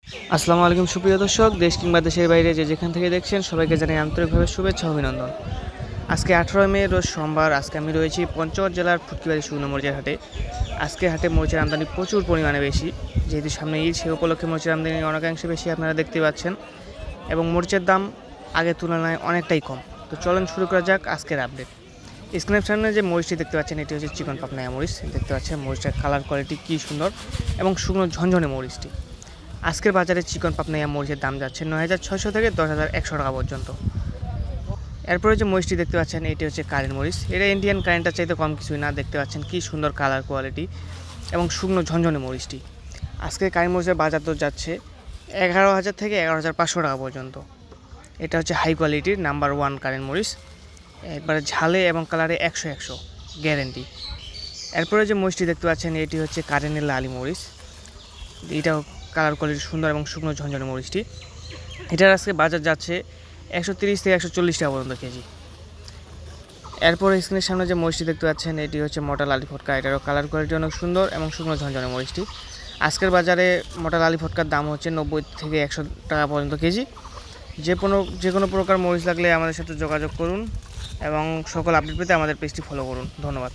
আসসালামু আলাইকুম সুপ্রিয় দর্শক, দেশ কিংবা দেশের বাইরে যে যেখান থেকে দেখছেন সবাইকে জানাই আন্তরিকভাবে শুভেচ্ছা ও অভিনন্দন। আজকে 18 মে রোজ সোমবার। আজকে আমি রয়েছি পঞ্চগড় জেলার ফুটকিবাড়ি শুকনো মরিচের হাটে। আজকে হাটে মরিচের আমদানি প্রচুর পরিমাণে বেশি, যেহেতু সামনে ঈদ সে উপলক্ষে মরিচের আমদানি অনেকাংশে বেশি আপনারা দেখতে পাচ্ছেন, এবং মরিচের দাম আগের তুলনায় অনেকটাই কম। তো চলেন শুরু করা যাক আজকের আপডেট। স্ক্রিনের সামনে যে মরিচটি দেখতে পাচ্ছেন এটি হচ্ছে চিকন পাবনায়া মরিচ। দেখতে পাচ্ছেন মরিচটার কালার কোয়ালিটি কী সুন্দর এবং শুকনো ঝনঝনে মরিচটি। আজকের বাজারে চিকন পাবনাইয়া মরিচের দাম যাচ্ছে 9,600 থেকে 10,100 টাকা পর্যন্ত। এরপরে যে মরিচটি দেখতে পাচ্ছেন এটি হচ্ছে কারেন্ট মরিচ। এটা ইন্ডিয়ান কারেন্টটার চাইতে কম কিছুই না। দেখতে পাচ্ছেন কি সুন্দর কালার কোয়ালিটি এবং শুকনো ঝনঝনে মরিচটি। আজকে কারেন্ট মরিচের বাজার দর যাচ্ছে 11,000 থেকে 11,500 টাকা পর্যন্ত। এটা হচ্ছে হাই কোয়ালিটির নাম্বার 1 কারেন্ট মরিচ, একবারে ঝালে এবং কালারে 100 গ্যারেন্টি। এরপরে যে মরিচটি দেখতে পাচ্ছেন এটি হচ্ছে কারেন্টের লালি মরিচ। এটাও কালার কোয়ালিটি সুন্দর এবং শুকনো ঝনঝনে মরিচটি। এটার আজকে বাজার যাচ্ছে 130 থেকে 140 টাকা পর্যন্ত কেজি। এরপর স্ক্রিনের সামনে যে মরিচটি দেখতে পাচ্ছেন এটি হচ্ছে মোটা লালি ফটকা। এটারও কালার কোয়ালিটি অনেক সুন্দর এবং শুকনো ঝনঝনে মরিচটি। আজকের বাজারে মোটা লালি ফটকার দাম হচ্ছে 90 থেকে 100 টাকা পর্যন্ত কেজি। যে কোনো প্রকার মরিচ লাগলে আমাদের সাথে যোগাযোগ করুন এবং সকল আপডেট পেতে আমাদের পেজটি ফলো করুন। ধন্যবাদ।